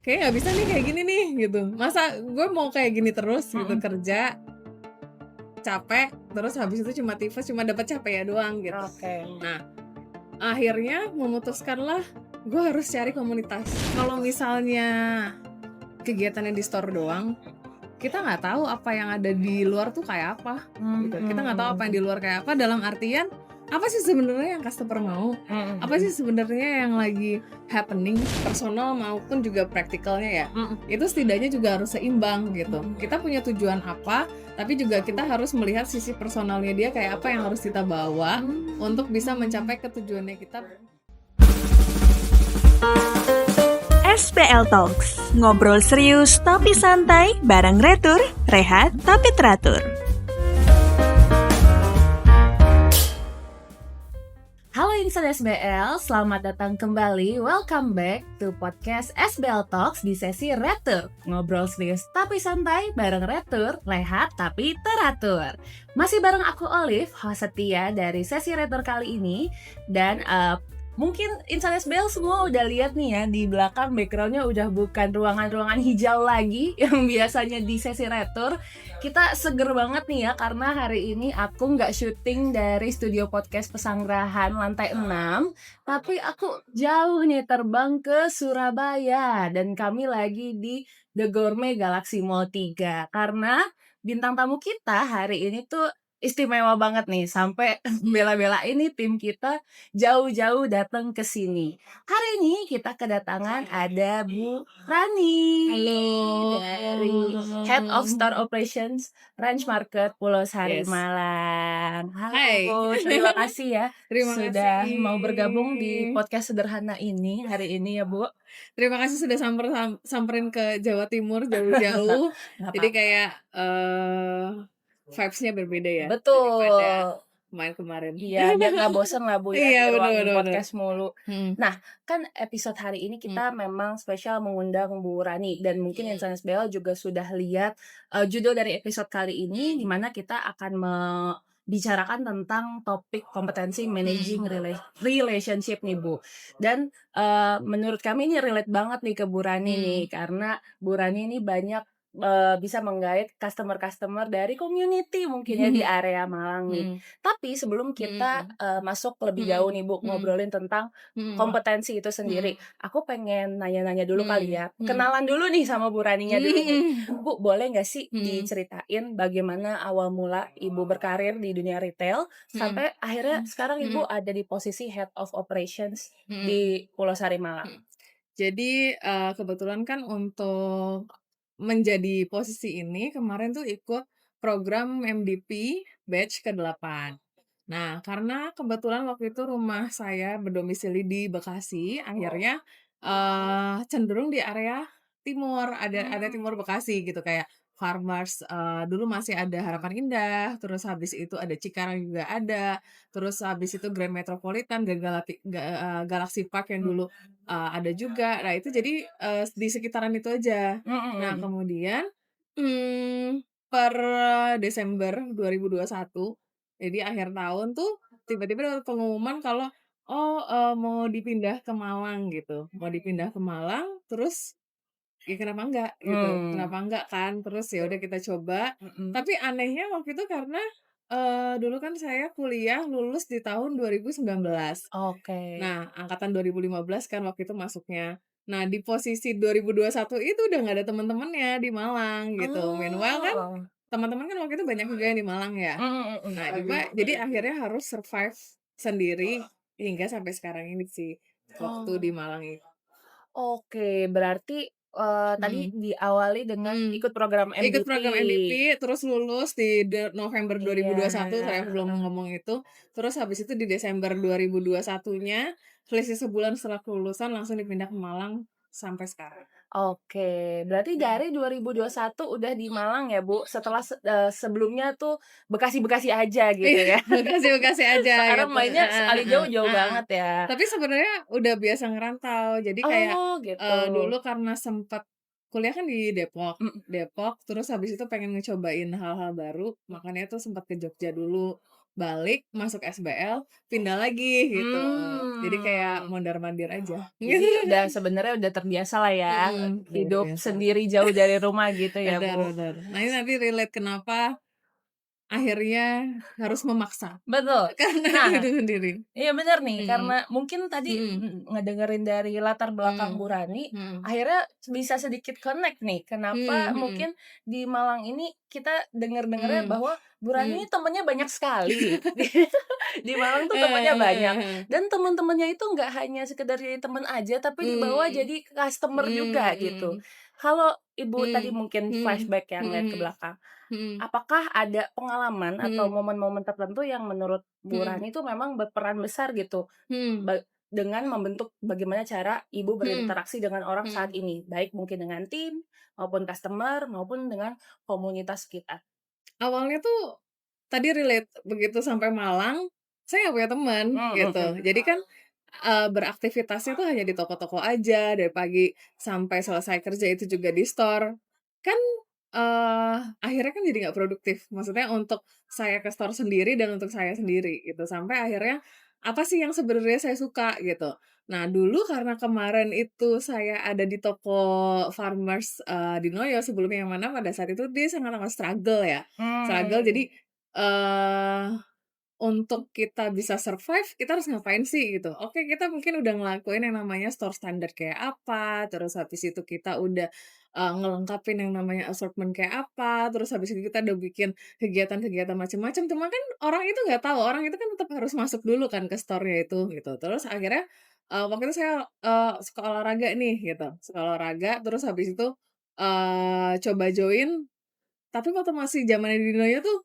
kayaknya nggak bisa nih kayak gini nih gitu. Masa gue mau kayak gini terus gitu, Mhm. kerja capek, terus habis itu cuma tifus, cuma dapat capek ya doang gitu. Oke. Nah, akhirnya memutuskanlah gue harus cari komunitas. Kalau misalnya kegiatannya di store doang, kita nggak tahu apa yang ada di luar tuh kayak apa gitu. Kita nggak tahu apa yang di luar kayak apa, dalam artian apa sih sebenarnya yang customer mau, apa sih sebenarnya yang lagi happening, personal maupun juga praktikalnya ya. Itu setidaknya juga harus seimbang gitu. Kita punya tujuan apa, tapi juga kita harus melihat sisi personalnya dia kayak apa yang harus kita bawa untuk bisa mencapai ke tujuannya kita. SPL Talks, ngobrol serius tapi santai bareng Retur, rehat tapi teratur. Halo Insan SBL, selamat datang kembali. Welcome back to podcast SBL Talks di sesi Retur. Ngobrol serius tapi santai bareng Retur, rehat tapi teratur. Masih bareng aku Olive, host setia dari sesi Retur kali ini. Dan mungkin Insan SBL semua udah lihat nih ya, di belakang backgroundnya udah bukan ruangan-ruangan hijau lagi yang biasanya di sesi Retur. Kita seger banget nih ya, karena hari ini aku nggak syuting dari studio podcast Pesanggerahan lantai 6, tapi aku jauh nih terbang ke Surabaya dan kami lagi di The Gourmet Galaxy Mall 3 karena bintang tamu kita hari ini tuh istimewa banget nih, sampai bela-belain nih tim kita jauh-jauh datang ke sini. Hari ini kita kedatangan ada Bu Rani. Halo. Dari Head of Store Operations Ranch Market Pulau Sari Yes. Malang. Hai. Halo, terima kasih ya Terima sudah kasih. mau bergabung di podcast sederhana ini hari ini ya Bu. Terima kasih sudah samperin ke Jawa Timur jauh-jauh. Nggak Jadi apa-apa. kayak vibes-nya berbeda ya daripada Betul. kemarin-kemarin. Iya, biar nggak bosen lah Bu ya di Iya, bener ruangan bener bener. podcast mulu. Mhm, Nah, kan episode hari ini mhm, kita memang spesial mengundang Bu Rani dan mungkin Insan SBL juga sudah lihat judul dari episode kali ini di mana kita akan bicarakan tentang topik kompetensi managing relationship nih Bu. Dan menurut kami ini relate banget nih ke Bu Rani nih, karena Bu Rani ini banyak bisa menggait customer-customer dari community mungkin ya di mhm, area Malang nih. mhm, Tapi sebelum kita mhm, masuk lebih jauh mhm, nih Bu, mhm, ngobrolin tentang mhm, kompetensi itu mhm, sendiri, aku pengen nanya-nanya dulu kali mhm, ya. mhm, Kenalan dulu nih sama Bu Raninya dulu nih. mhm, Bu, boleh nggak sih mhm, diceritain bagaimana awal mula Ibu berkarir di dunia retail mhm, sampai akhirnya sekarang Ibu mhm, ada di posisi Head of Operations mhm, di Pulau Sari Malang? mhm. Jadi, kebetulan kan untuk menjadi posisi ini kemarin tuh ikut program MDP batch ke-8. Nah, karena kebetulan waktu itu rumah saya berdomisili di Bekasi, akhirnya, cenderung di area timur, ada timur Bekasi gitu, kayak Farmers, dulu masih ada Harapan Indah, terus habis itu ada Cikarang juga ada, terus habis itu Grand Metropolitan dan Galaxy Park yang dulu, ada juga. Nah, itu jadi, di sekitaran itu aja. Mhm Nah, mhm. kemudian, per Desember 2021, jadi akhir tahun tuh tiba-tiba dapat pengumuman kalau, oh, mau dipindah ke Malang gitu, mau dipindah ke Malang, terus ya kenapa enggak gitu, Mmm, kenapa enggak kan, terus ya udah kita coba. mhm. Tapi anehnya waktu itu karena, dulu kan saya kuliah lulus di tahun 2019. Oke. Nah, angkatan 2015 kan waktu itu masuknya. Nah, di posisi 2021 itu udah nggak ada temen-temennya di Malang gitu. Meanwhile kan, Oh. teman-teman kan waktu itu banyak juga yang di Malang ya. Mhm Nah, mhm. juga jadi akhirnya harus survive sendiri hingga sampai sekarang ini sih, waktu di Oh. Malang itu. Oke, berarti, tadi Mhm, diawali dengan mhm. ikut program Ikut MDP. program MDP, terus lulus di November Iya, 2021, saya belum heeh. ngomong itu. Terus habis itu di Desember 2021-nya, selisih sebulan setelah kelulusan langsung dipindah ke Malang sampai sekarang. Oke, berarti Mhm. dari 2021 udah di Malang ya, Bu? Setelah sebelumnya tuh Bekasi-Bekasi aja gitu Iya, ya? Bekasi-Bekasi aja Sekarang gitu, mainnya heeh sekali heeh jauh-jauh heeh. banget ya? Tapi sebenarnya udah biasa ngerantau, jadi kayak, Oh, gitu. dulu karena sempet kuliah kan di Depok, Mhm. terus habis itu pengen ngecobain hal-hal baru, makanya tuh sempat ke Jogja dulu. balik masuk SBL, pindah lagi gitu. Jadi kayak Mmm. mondar-mandir aja. Jadi udah sebenarnya udah terbiasa lah ya, Udah hidup biasa. sendiri jauh dari rumah gitu ya, Bener Bu? bener. Nah ini nanti relate kenapa akhirnya harus memaksa, Betul. karena Nah, itu sendiri. iya bener nih, Mhm, karena mungkin tadi, mhm, ngedengerin dari latar belakang mhm, Bu Rani, mhm, akhirnya bisa sedikit connect nih, kenapa mhm, mhm, mungkin di Malang ini kita denger-dengernya mhm, bahwa Bu Rani ini mhm. temennya banyak sekali. Di Malang tuh temennya banyak, Heeh, dan temen-temennya itu nggak hanya sekedar jadi temen aja, tapi dibawa mhm, jadi customer juga gitu. mhm, Kalau Ibu tadi mhm, mungkin mhm, flashback ya ngeliat ke mhm, belakang, mhm, apakah ada pengalaman atau mhm, momen-momen tertentu yang menurut Bu mhm, Rani itu memang berperan besar gitu, mhm, dengan membentuk bagaimana cara Ibu mhm, berinteraksi dengan orang saat mhm. ini, baik mungkin dengan tim, maupun customer, maupun dengan komunitas sekitar? Awalnya tuh tadi relate, begitu sampai Malang, saya nggak punya teman Mmm, gitu. mhm. Jadi kan, beraktivitasnya tuh hanya di toko-toko aja, dari pagi sampai selesai kerja itu juga di store. Kan, akhirnya kan jadi nggak produktif, maksudnya untuk saya ke store sendiri dan untuk saya sendiri gitu, sampai akhirnya, apa sih yang sebenarnya saya suka gitu. Nah dulu karena kemarin itu saya ada di toko Farmers, di Noyo sebelumnya, yang mana pada saat itu dia sangat amat struggle ya, struggle Mmm. jadi, eee untuk kita bisa survive, kita harus ngapain sih gitu. Oke, kita mungkin udah ngelakuin yang namanya store standar kayak apa, terus habis itu kita udah, ngelengkapin yang namanya assortment kayak apa, terus habis itu kita udah bikin kegiatan-kegiatan macam-macam, cuma kan orang itu nggak tahu, orang itu kan tetap harus masuk dulu kan ke store-nya itu, gitu. Terus akhirnya, waktu itu saya, suka olahraga nih gitu, suka olahraga, terus habis itu, coba join, tapi waktu masih zamannya di Dinoyo tuh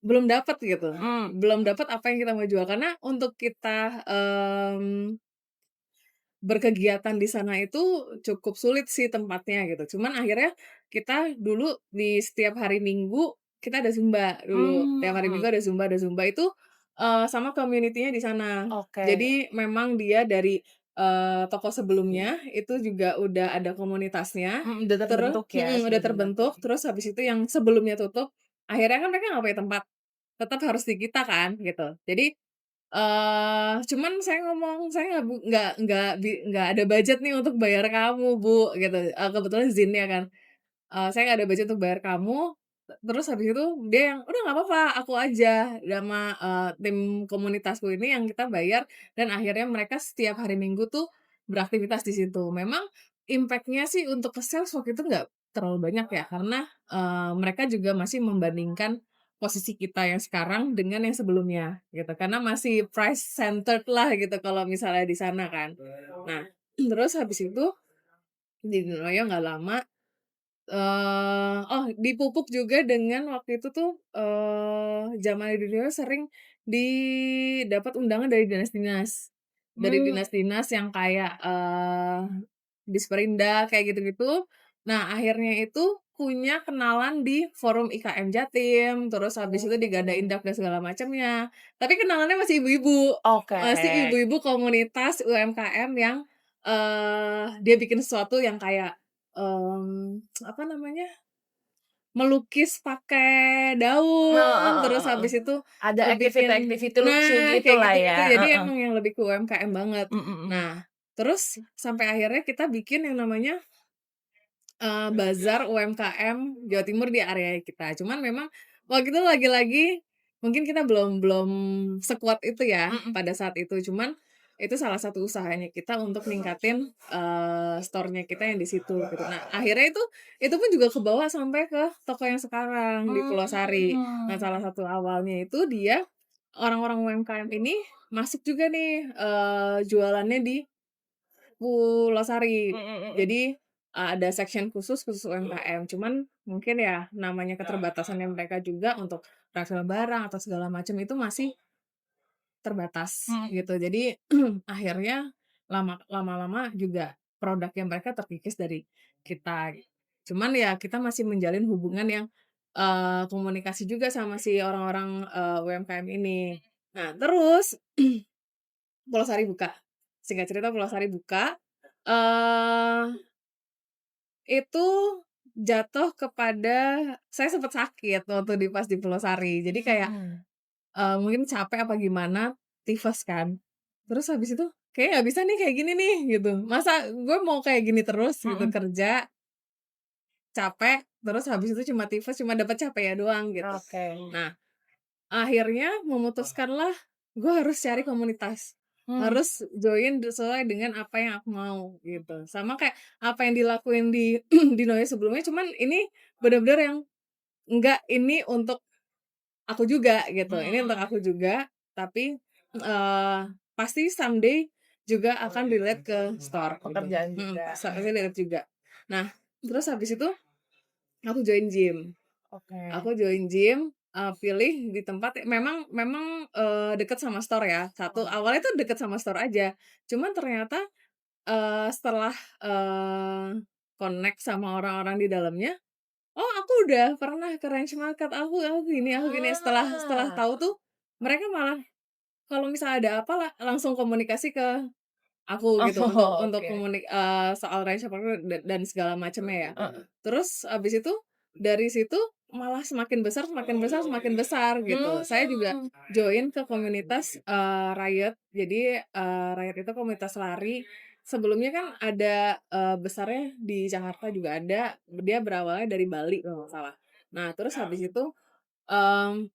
belum dapat gitu, Mmm. belum dapat apa yang kita mau jual. Karena untuk kita, berkegiatan di sana itu cukup sulit sih tempatnya gitu. Cuman akhirnya kita dulu di setiap hari Minggu, kita ada Zumba dulu. Mmm, Tiap hari mhm. Minggu ada Zumba. Ada Zumba itu, sama community-nya di sana. Oke. Jadi memang dia dari, toko sebelumnya itu juga udah ada komunitasnya, Udah terbentuk ya udah sebelumnya. terbentuk, terus habis itu yang sebelumnya tutup, akhirnya kan mereka nggak punya tempat. Tetap harus di kita kan, gitu. Jadi, cuman saya ngomong, "Saya nggak ada budget nih untuk bayar kamu, Bu," gitu. Kebetulan Zin-nya kan, "Saya nggak ada budget untuk bayar kamu." Terus habis itu dia yang, "Udah nggak apa-apa, aku aja sama, tim komunitasku ini yang kita bayar." Dan akhirnya mereka setiap hari Minggu tuh beraktivitas di situ. Memang impact-nya sih untuk ke sales waktu itu nggak terlalu banyak ya, karena, mereka juga masih membandingkan posisi kita yang sekarang dengan yang sebelumnya, gitu. Karena masih price centered lah gitu kalau misalnya di sana kan. Nah, terus habis itu di Niloyo nggak lama, oh dipupuk juga dengan waktu itu tuh, zamannya di Niloyo sering dapat undangan dari dinas-dinas. Dari Mmm. dinas-dinas yang kayak, Disperindak kayak gitu-gitu. Nah, akhirnya itu punya kenalan di forum IKM Jatim, terus habis itu digadain Oh. dak dan segala macamnya. Tapi kenalannya masih ibu-ibu, Oke. masih ibu-ibu komunitas UMKM yang, dia bikin sesuatu yang kayak, apa namanya, melukis pakai Heeh daun, heeh terus heeh heeh. habis itu, Ada bikin activity-activity lucu nah, kayak gitulah ya, gitu-gitu. Jadi heeh. emang yang lebih ke UMKM banget. Mhm mhm. Nah, terus sampai akhirnya kita bikin yang namanya bazar UMKM Jawa Timur di area kita. Cuman memang waktu itu lagi-lagi mungkin kita belum belum sekuat itu ya Mhm. pada saat itu. Cuman itu salah satu usahanya kita untuk ningkatin, store-nya kita yang di situ gitu. Nah, akhirnya itu pun juga kebawa sampai ke toko yang sekarang di Pulau Sari. Nah, Mmm. salah satu awalnya itu dia orang-orang UMKM ini masuk juga nih, jualannya di Pulau Sari. Mhm mhm. Jadi, ada section khusus UMKM, cuman mungkin ya namanya keterbatasannya mereka juga untuk transfer barang atau segala macam itu masih terbatas Mhm. gitu. Jadi akhirnya lama-lama juga produknya mereka terkikis dari kita. Cuman ya kita masih menjalin hubungan yang, komunikasi juga sama si orang-orang, UMKM ini. Nah terus Pulau Sari buka, singkat cerita Pulau Sari buka, eee itu jatuh kepada saya sempet sakit waktu pas di Pulau Sari. Jadi kayak, Mhm. mungkin capek apa gimana, tifes kan. Terus habis itu, "Kayaknya nggak bisa nih kayak gini nih," gitu. "Masa gue mau kayak gini terus," gitu, Mhm. kerja, capek, terus habis itu cuma tifes, cuma dapat capeknya doang gitu. Oke. Nah, akhirnya memutuskanlah gue harus cari komunitas, Mmm. harus join sesuai dengan apa yang aku mau gitu. Sama kayak apa yang dilakuin di di Noyo sebelumnya, cuman ini bener-bener yang enggak, ini untuk aku juga gitu, ini untuk Mhm. aku juga, tapi, pasti someday juga akan relate ke store gitu, Pekerjaan juga. pasti relate juga. Nah, terus habis itu aku join gym. Oke. Aku join gym, pilih di tempat memang memang, deket sama store ya, satu Mhm. awalnya tuh deket sama store aja, cuman ternyata, setelah, connect sama orang-orang di dalamnya, "Oh, aku udah pernah ke Ranch Market, aku gini." Setelah Ah. tahu tuh, mereka malah kalau misalnya ada apa langsung komunikasi ke aku gitu, Oh, untuk oke. soal Ranch Market dan segala macamnya ya. Heeh. Terus abis itu, dari situ malah semakin besar semakin besar semakin besar gitu. Saya juga Mmm. join ke komunitas, Riot. Jadi, Riot itu komunitas lari, sebelumnya kan ada, besarnya di Jakarta juga ada, dia berawalnya dari Bali kalau nggak salah. Nah, terus habis itu, mmm,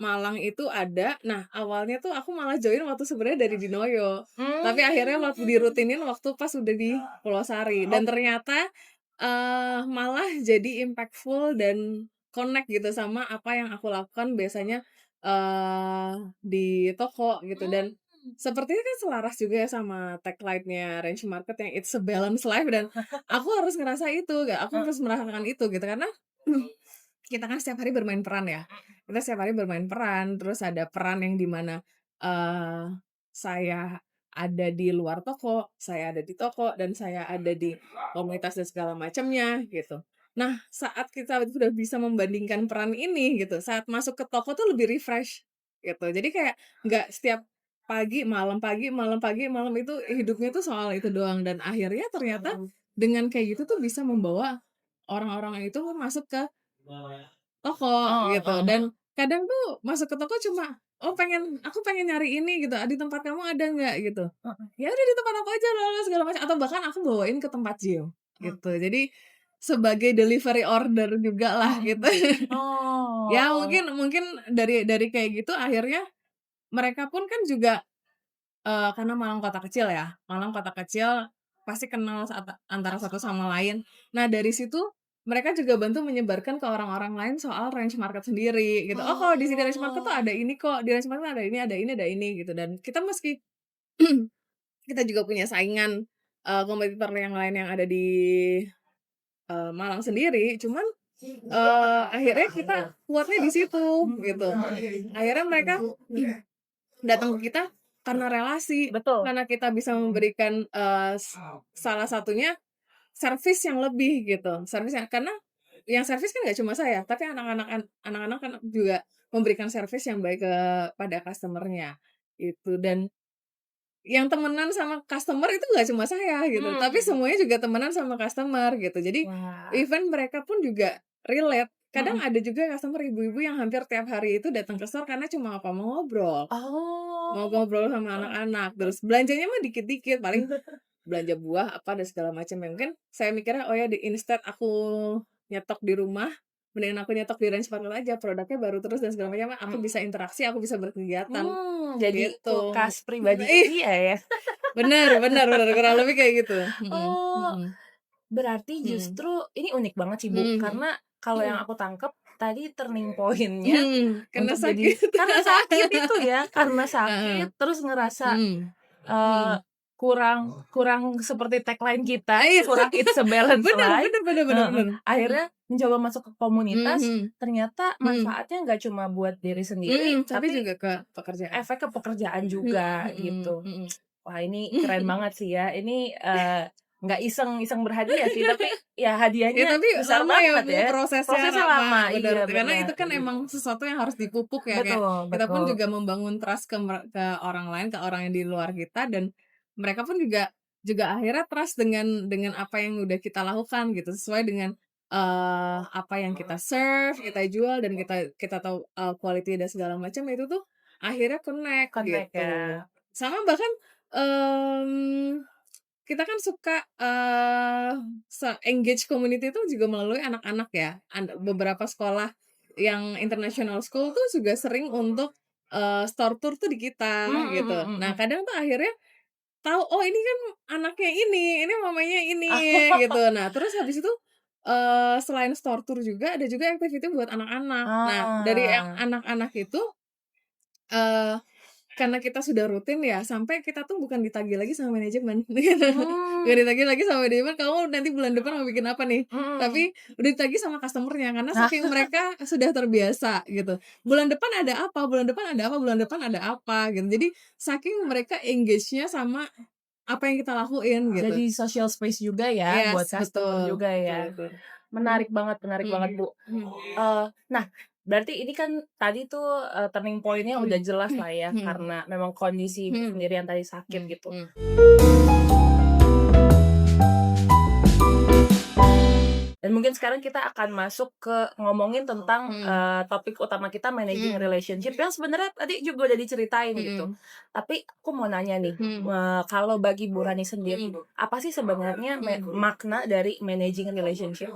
Malang itu ada. Nah, awalnya tuh aku malah join waktu sebenarnya dari di Noyo, tapi akhirnya waktu dirutinin waktu pas udah di Pulau Sari Oh. dan ternyata, malah jadi impactful dan connect gitu sama apa yang aku lakukan biasanya, di toko gitu, dan Mmm. sepertinya kan selaras juga ya sama tagline-nya Range Market yang "It's a Balanced Life," dan aku harus ngerasa itu, aku harus merasakan itu gitu karena kita kan setiap hari bermain peran ya. Kita setiap hari bermain peran, terus ada peran yang di mana, saya ada di luar toko, saya ada di toko, dan saya ada di komunitas dan segala macamnya, gitu. Nah, saat kita sudah bisa membandingkan peran ini gitu, saat masuk ke toko tuh lebih refresh, gitu. Jadi kayak nggak setiap pagi, malam pagi, malam itu hidupnya tuh soal itu doang, dan akhirnya ternyata dengan kayak gitu tuh bisa membawa orang-orang itu masuk ke toko Heeh gitu, heeh. dan kadang tuh masuk ke toko cuma, "Oh, aku pengen nyari ini," gitu, "di tempat kamu ada nggak?" Gitu. Heeh. "Ya udah di tempat aku aja," segala macam, atau bahkan aku bawain ke tempat gym gitu. Jadi sebagai delivery order jugalah gitu. Ya Oh. mungkin mungkin dari kayak gitu akhirnya mereka pun kan juga, karena Malang kota kecil ya, Malang kota kecil, pasti kenal antara satu sama lain. Nah, dari situ mereka juga bantu menyebarkan ke orang-orang lain soal Ranch Market sendiri gitu, "Oh, kalau di sini Ranch Market tuh Oh. ada ini kok, di Ranch Market ada ini ada ini ada ini," gitu. Dan kita meski kita juga punya saingan, kompetitor yang lain yang ada di, Malang sendiri, cuman, akhirnya kita kuatnya di situ gitu. Akhirnya mereka datang ke kita karena relasi, Betul. karena kita bisa memberikan, salah satunya servis yang lebih gitu, servis yang karena yang servis kan nggak cuma saya, tapi anak-anak kan juga memberikan servis yang baik kepada customer-nya, itu. Dan yang temenan sama customer itu nggak cuma saya gitu, tapi Mmm. semuanya juga temenan sama customer gitu. Jadi Wah. even mereka pun juga relate. Kadang Mhm. ada juga customer ibu-ibu yang hampir tiap hari itu datang ke store karena cuma apa, mau ngobrol. Mau Oh. ngobrol sama anak-anak, terus belanjanya mah dikit-dikit, paling belanja buah apa dan segala macam ya. Mungkin saya mikirnya, "Oh ya, instead aku nyetok di rumah, mendingan aku nyetok di Range Market aja, produknya baru terus dan segala macam, aku bisa interaksi, aku bisa berkegiatan." Jadi Gitu. kulkas pribadinya Ih, dia ya? bener bener bener, kurang lebih kayak gitu. Mhm Oh, mhm berarti mhm justru ini unik banget sih, Bu, mhm karena kalau yang mhm. aku tangkep tadi turning point-nya Karena untuk jadi sakit. karena sakit itu ya, karena Heeh, sakit terus ngerasa, mhm eee, mhm. kurang kurang seperti tagline kita, Iya, kurang "It's a Balanced bener Life." bener bener bener Heeh, bener. akhirnya mencoba masuk ke komunitas, Mhm ternyata mhm manfaatnya nggak cuma buat diri sendiri, mhm, tapi tapi juga ke pekerjaan. efek ke pekerjaan Mhm juga mhm gitu. mhm. Wah, ini keren banget sih ya. Ini, nggak iseng-iseng berhadiah sih, tapi ya Ya hadiahnya tapi besar lama ya banget Bu, ya. prosesnya Prosesnya lama, lama, bener. iya Karena itu benar. kan emang sesuatu yang harus dipupuk ya, kayak Betul kita pun betul. juga membangun trust ke orang lain, ke orang yang di luar kita, dan mereka pun juga juga akhirnya trust dengan apa yang udah kita lakukan gitu, sesuai dengan apa yang kita serve, kita jual dan kita tahu, quality dan segala macam itu tuh akhirnya connect Connect ya. gitu. Sama bahkan, mmm, kita kan suka, engage community itu juga melalui anak-anak ya. Beberapa sekolah yang international school tuh juga sering untuk, store tour tuh di kita Mhm gitu. mhm Nah mhm. kadang tuh akhirnya tahu, "Oh ini kan anaknya ini mamanya ini," gitu. Nah terus habis itu, selain store tour juga ada juga activity buat anak-anak. Nah dari yang Ah. anak-anak itu, eee, karena kita sudah rutin ya, sampai kita tuh bukan ditagih lagi sama manajemen, gitu. Nggak Mmm, ditagih lagi sama manajemen, "Kamu nanti bulan depan mau bikin apa nih?" mhm. Tapi udah ditagih sama customer-nya, karena Nah, saking mereka sudah terbiasa gitu. Bulan depan ada apa bulan depan ada apa bulan depan ada apa, gitu. Jadi saking mereka engage-nya sama apa yang kita lakuin gitu. jadi social space juga ya buat Yes, customer betul, juga betul ya. betul. Mhm Menarik mhm banget, Bu. mhm Nah, berarti ini kan tadi tuh, turning point-nya udah mhm jelas lah ya, mhm karena memang kondisi Ibu mhm sendiri yang tadi sakit mhm gitu. mhm Dan mungkin sekarang kita akan masuk ke ngomongin tentang, mhm topik utama kita managing mhm relationship yang sebenarnya tadi juga udah diceritain gitu. mhm Tapi aku mau nanya nih, mhm kalau bagi Bu Rani sendiri, mhm apa sih sebenarnya mhm. makna dari managing relationship?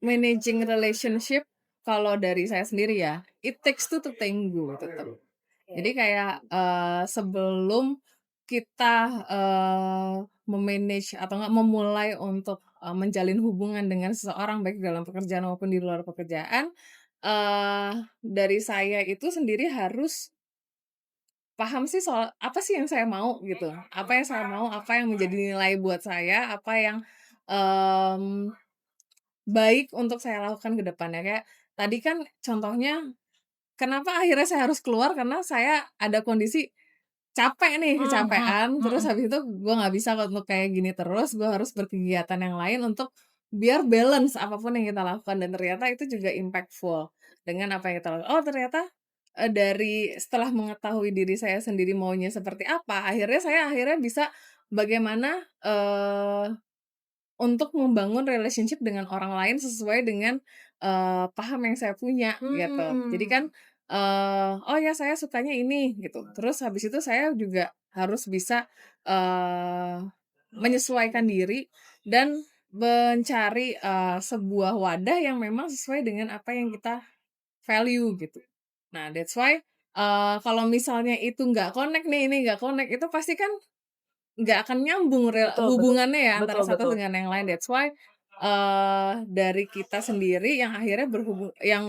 Managing relationship kalau dari saya sendiri ya, it takes two to tango tetap. Jadi Oke. kayak, sebelum kita, atau enggak memulai untuk, menjalin hubungan dengan seseorang baik dalam pekerjaan maupun di luar pekerjaan, dari saya itu sendiri harus paham sih soal apa sih yang saya mau gitu, apa yang saya mau, apa yang menjadi nilai buat saya, apa yang, mmm, baik untuk saya lakukan ke depannya. Kayak tadi kan contohnya kenapa akhirnya saya harus keluar karena saya ada kondisi capek nih, Mmm, mhm kecapean, terus mhm. habis itu gue nggak bisa untuk kayak gini terus, gue harus berkegiatan yang lain untuk biar balance apapun yang kita lakukan dan ternyata itu juga impactful dengan apa yang kita lakukan. Oh ternyata, dari setelah mengetahui diri saya sendiri maunya seperti apa, saya bisa bagaimana, untuk membangun relationship dengan orang lain sesuai dengan, paham yang saya punya gitu. Jadi Mmm. kan, "Oh ya saya sukanya ini," gitu. Terus habis itu saya juga harus bisa, menyesuaikan diri dan mencari, sebuah wadah yang memang sesuai dengan apa yang kita value gitu. Nah that's why, kalau misalnya itu nggak connect nih, ini nggak connect, itu pasti kan nggak akan nyambung Betul betul. hubungannya ya antara Betul satu betul. dengan yang lain. That's why, dari kita sendiri yang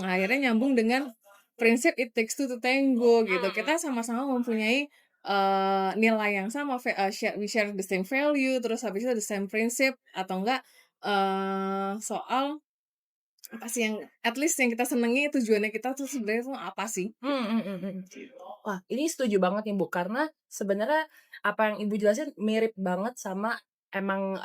akhirnya nyambung dengan prinsip it takes two to tango gitu. Kita sama-sama mempunyai, nilai yang sama, we share the same value, terus habis itu the same prinsip atau enggak, soal apa sih yang at least yang kita senengi tujuannya kita tuh sebenarnya tuh apa sih? Mhm Gitu. mhm mhm. Wah, ini setuju banget nih, Bu, karena sebenarnya apa yang Ibu jelasin mirip banget sama emang,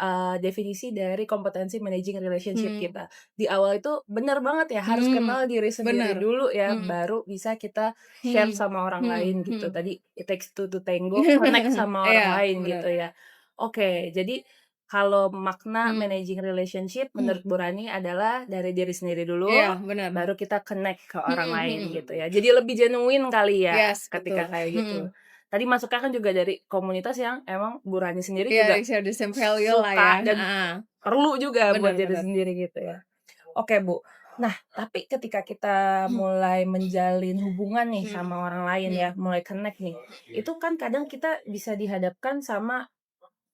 definisi dari kompetensi managing relationship Hmm, kita. Di awal itu bener banget ya, harus mhm, kenal diri sendiri bener, dulu ya, mhm, baru bisa kita share mhm, sama orang mhm, lain gitu. mhm. Tadi it takes two to tango, connect sama orang Iya, lain bener. gitu ya. Oke, jadi kalau makna Mmm, managing relationship mhm, menurut Bu Rani adalah dari diri sendiri dulu, iya bener. baru kita connect ke orang Mhm lain mhm. gitu ya. Jadi lebih genuine kali ya Yes, ketika betul. kayak gitu. Mhm. Tadi masuknya kan juga dari komunitas yang emang Bu Rani sendiri Iya, juga we share the same value lah ya, suka dan heeh. perlu juga buat Bener diri bener. sendiri gitu ya. Oke, Bu. Nah, tapi ketika kita mulai menjalin hubungan nih Mhm sama orang lain ya, mhm mulai connect nih, itu kan kadang kita bisa dihadapkan sama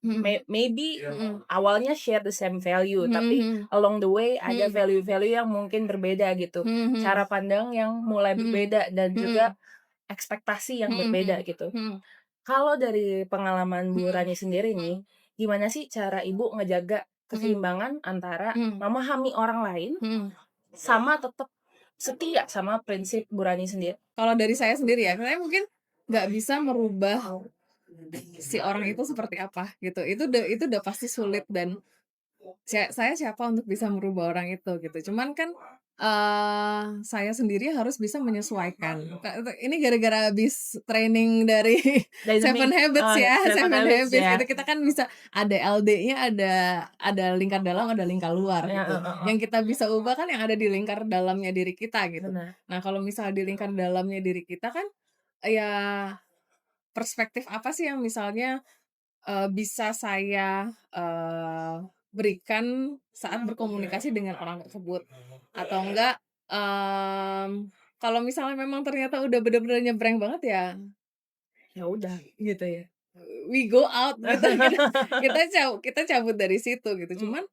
mhm maybe mhm awalnya share the same value, mhm tapi mhm along the way ada mhm value-value yang mungkin berbeda gitu. mhm Cara mhm pandang yang mulai mhm berbeda dan juga mhm ekspektasi yang mhm berbeda mhm gitu. mhm Kalau dari pengalaman Bu mhm Rani sendiri nih, gimana sih cara Ibu ngejaga mhm keseimbangan antara mhm memahami orang lain mhm. sama tetap setia sama prinsip Bu Rani sendiri? Kalau dari saya sendiri ya, saya mungkin nggak bisa merubah si orang itu seperti apa gitu. Itu udah pasti sulit dan saya siapa untuk bisa merubah orang itu gitu. Cuman kan saya sendiri harus bisa menyesuaikan. Ini gara-gara habis training dari Dynamic, Seven Habits ya, Seven Seven Habits Habits ya. itu kita kan bisa ada LD-nya, ada lingkar dalam, ada lingkar luar Ya, gitu. Yang kita bisa ubah kan yang ada di lingkar dalamnya diri kita gitu. benar. Nah, kalau misalnya di lingkar dalamnya diri kita kan, ya perspektif apa sih yang misalnya bisa saya, berikan saat berkomunikasi dengan orang tersebut. Atau enggak, kalau misalnya memang ternyata udah bener-bener nyebrang banget ya, Ya udah gitu ya. we go out gitu, kita cabut dari situ gitu. Cuman,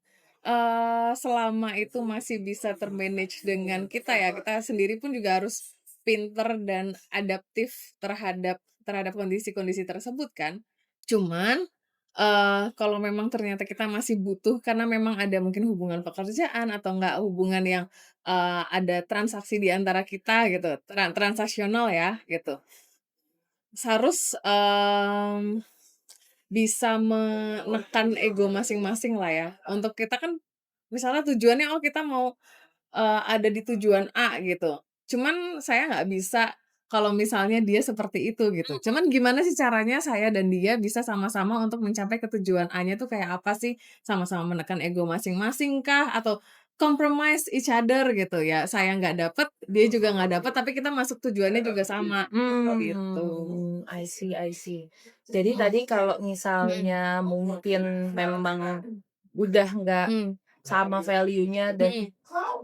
selama itu masih bisa ter-manage dengan kita ya, kita sendiri pun juga harus pinter dan adaptif terhadap kondisi-kondisi tersebut kan. Cuman, kalau memang ternyata kita masih butuh karena memang ada mungkin hubungan pekerjaan atau enggak hubungan yang, ada transaksi di antara kita gitu, transaksional ya gitu. Harus, bisa menekan ego masing-masing lah ya. Untuk kita kan misalnya tujuannya, oh kita mau, ada di tujuan A gitu. Cuman saya nggak bisa kalau misalnya dia seperti itu gitu. Cuman gimana sih caranya saya dan dia bisa sama-sama untuk mencapai ke tujuan A-nya tuh kayak apa sih? Sama-sama menekan ego masing-masing kah? Atau compromise each other gitu ya. Saya nggak dapet, dia juga nggak dapet, tapi kita masuk tujuannya juga sama gitu. I see, I see. Jadi tadi kalau Mhm, misalnya mungkin memang udah nggak mhm, sama value-nya dan mhm,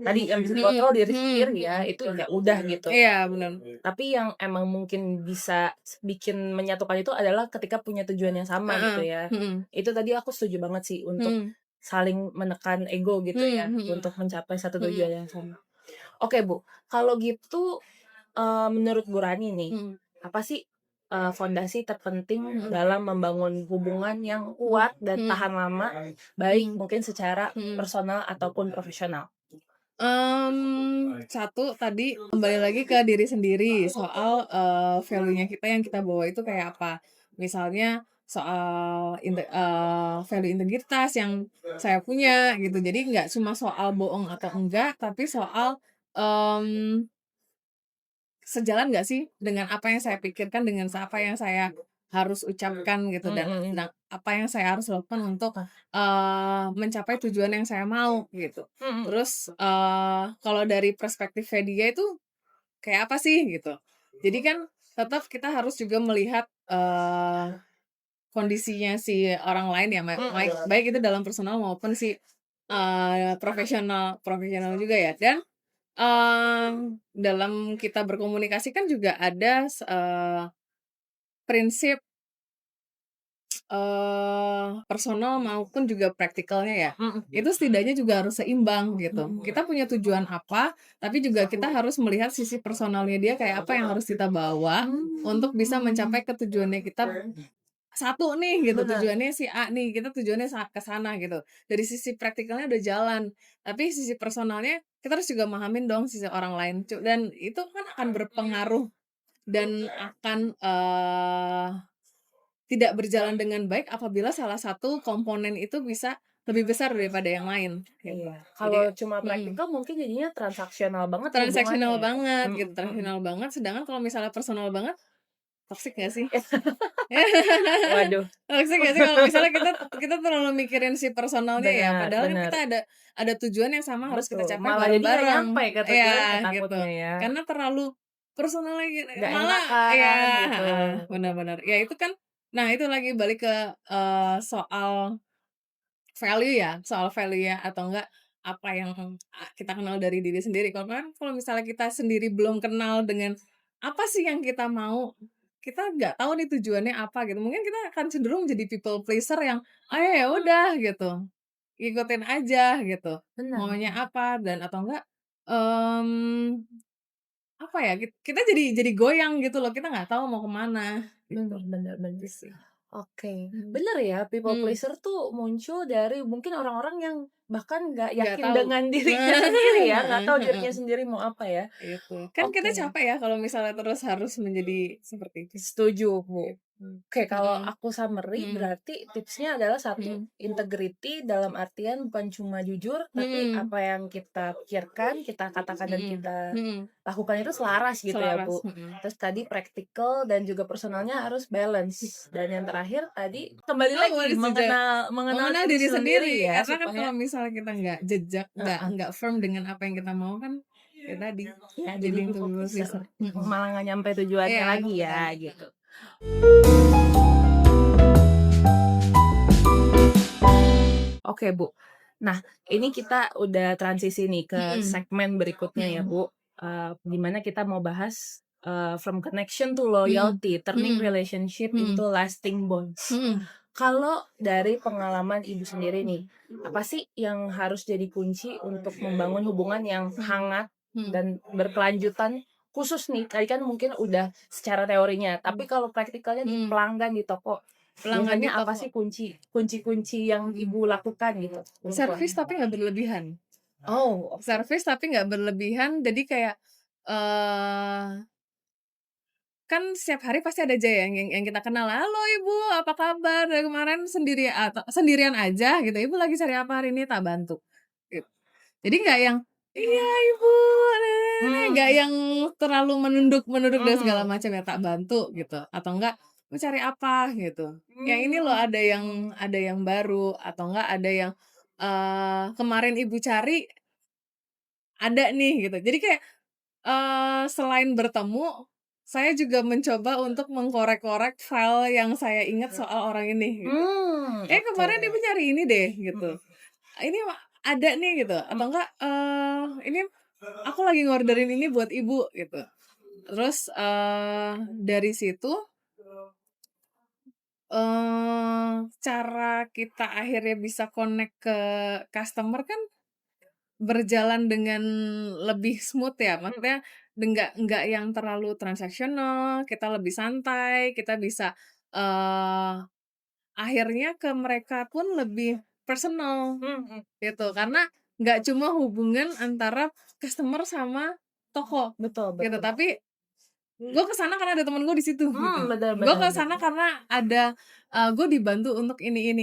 tadi yang bisa mhm, dikontrol diri mhm, sendiri ya, itu ya udah gitu. iya bener, Tapi yang emang mungkin bisa bikin menyatukan itu adalah ketika punya tujuan yang sama gitu heeh, ya. mhm, Itu tadi aku setuju banget sih untuk mhm, saling menekan ego gitu ya, mhm, mhm, untuk mencapai satu mhm, tujuan yang sama. Oke Bu, kalau gitu, menurut Bu Rani nih, mhm, apa sih, fondasi terpenting mhm, dalam membangun hubungan yang mhm, kuat dan mhm, tahan lama, baik mhm, mungkin secara mhm. personal ataupun profesional? Satu tadi kembali lagi ke diri sendiri soal, value-nya kita yang kita bawa itu kayak apa. Misalnya soal value integritas yang saya punya gitu. Jadi nggak cuma soal bohong atau enggak, tapi soal, mmm sejalan nggak sih dengan apa yang saya pikirkan, dengan apa yang saya harus ucapkan gitu dan Mhm, apa yang saya harus lakukan untuk, ah, mencapai tujuan yang saya mau gitu. mhm, Terus, kalau dari perspektifnya dia itu kayak apa sih gitu. Jadi kan tetap kita harus juga melihat, kondisinya si orang lain ya, mhm, baik itu dalam personal maupun si, profesional profesional juga ya dan dalam kita berkomunikasi kan juga ada prinsip, personal maupun juga praktikalnya ya. mhm, Itu setidaknya juga harus seimbang gitu. Kita punya tujuan apa, tapi juga kita harus melihat sisi personalnya dia kayak apa yang harus kita bawa untuk bisa mencapai ke tujuannya kita. Satu nih gitu, bener, tujuannya si A nih, kita tujuannya ke sana gitu. Dari sisi praktikalnya udah jalan, tapi sisi personalnya kita harus juga mahamin dong sisi orang lain, dan itu kan akan berpengaruh dan akan, tidak berjalan dengan baik apabila salah satu komponen itu bisa lebih besar daripada yang lain, gitu. iya. Kalau Jadi cuma mhm, praktikal mungkin jadinya transaksional banget hubungannya transaksional ya? banget gitu, Mhm, mhm. transaksional banget, sedangkan kalau misalnya personal banget, toxic nggak sih? Waduh, Toxic nggak sih kalau misalnya kita kita terlalu mikirin si personalnya ya, benar, padahal kan kita benar. ada tujuan yang sama harus kita Betul, capai malah jadi nggak bareng-bareng. nyampe ke tujuannya Iya, gitu. takutnya ya, Karena terlalu personalnya nggak malah ya enakan gitu. heeh, benar benar. Ya itu kan nah itu lagi balik ke, soal value ya, soal value ya atau enggak apa yang, kita kenal dari diri sendiri. Kalau misalnya kita sendiri belum kenal dengan apa sih yang kita mau, kita nggak tahu nih tujuannya apa gitu. Mungkin kita akan cenderung jadi people pleaser yang, "Oh ya udah," gitu, ikutin aja gitu, Benar, maunya benar. apa dan atau enggak, mmm, apa ya, kita jadi goyang gitu loh, kita nggak tahu mau kemana gitu. Benar, benar, Itu benar. sih. Oke, Mhm. bener ya, people Mmm, pleaser tuh muncul dari mungkin orang-orang yang bahkan nggak nggak yakin tahu. dengan dirinya sendiri ya, nggak Heeh tahu heeh. dirinya sendiri mau apa ya. Itu. Kan kita Oke, capek ya kalau misalnya terus harus menjadi seperti itu. setuju, Bu. Oke, kalau Mhm, aku summary mhm, berarti tipsnya adalah satu, mhm, integrity dalam artian bukan cuma jujur, tapi mhm, apa yang kita pikirkan, kita katakan dan mhm, kita mhm, lakukan itu selaras gitu ya, selaras, Bu. Terus tadi practical dan juga personalnya harus balance. Dan yang terakhir tadi kembali oh lagi boleh juga mengenal mengenal mengenal diri diri sendiri, sendiri ya karena kan supaya kalau misalnya kita nggak jejak, heeh, nggak firm dengan apa yang kita mau kan, ya tadi, ya jadi jadi to be people pleaser, pleaser, mhm, malah nggak nyampe tujuannya iya, lagi benar. ya gitu. Oke, Bu. Nah, ini kita udah transisi nih ke Mhm, segmen berikutnya ya, mhm, Bu, di mana kita mau bahas, from connection to mhm, loyalty, turning mhm, relationship into mhm, lasting bonds. mhm, Kalau dari pengalaman Ibu sendiri nih, apa sih yang harus jadi kunci untuk membangun hubungan yang mhm, hangat mhm, dan berkelanjutan? Khusus nih, tadi kan mungkin udah secara teorinya, tapi mhm, kalau praktikalnya di mhm, pelanggan di toko, pelanggan di biasanya apa toko, sih kunci-kunci yang Ibu lakukan gitu untuk servis tapi nggak berlebihan. oh, oke. Servis tapi nggak berlebihan, jadi kayak, eee, kan setiap hari pasti ada aja ya yang kita kenal, "Halo Ibu, apa kabar? Dari kemarin sendirian aja," gitu, "Ibu lagi cari apa hari ini? Tak bantu." Gitu. Jadi nggak yang, "Iya Ibu, nggak Mmm, yang terlalu menunduk-menunduk dan segala mhm, macam ya, tak bantu gitu, atau enggak, "Mau cari apa?" Gitu. "Yang ini loh mmm, ada yang baru," atau enggak ada yang, "Kemarin Ibu cari, ada nih," gitu. Jadi kayak, selain bertemu, saya juga mencoba untuk mengkorek-korek file yang saya ingat soal orang ini gitu. oke. Kemarin Ibu nyari ini deh," gitu. Mhm, "Ini ada nih," gitu, atau mhm, enggak, "Ini aku lagi ngorderin ini buat Ibu," gitu. Terus, dari situ, cara kita akhirnya bisa connect ke customer kan berjalan dengan lebih smooth ya, maksudnya nggak yang terlalu transaksional, kita lebih santai, kita bisa, akhirnya ke mereka pun lebih personal mhm, gitu, karena nggak cuma hubungan antara customer sama toko betul gitu, betul. tapi gue kesana karena ada temen gue di situ gitu. Bener Gue bener kesana bener. karena ada, gue dibantu untuk ini,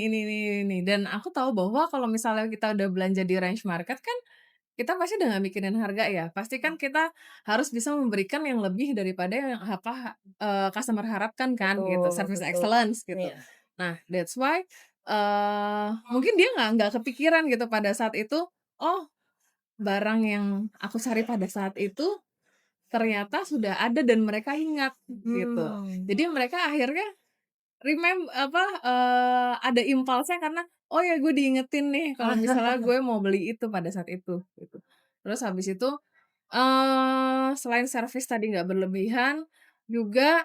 dan aku tahu bahwa kalau misalnya kita udah belanja di range market kan kita pasti udah nggak mikirin harga ya, pasti kan kita harus bisa memberikan yang lebih daripada yang customer harapkan kan gitu, Betul service betul. excellence gitu. Iya. Nah, that's why, mungkin dia nggak kepikiran gitu pada saat itu, oh barang yang aku cari pada saat itu ternyata sudah ada dan mereka ingat gitu. Mmm. Jadi mereka akhirnya ada impulsnya karena, "Oh ya gue diingetin nih kalau misalnya gue mau beli itu pada saat itu," gitu. Terus habis itu, selain servis tadi nggak berlebihan, juga,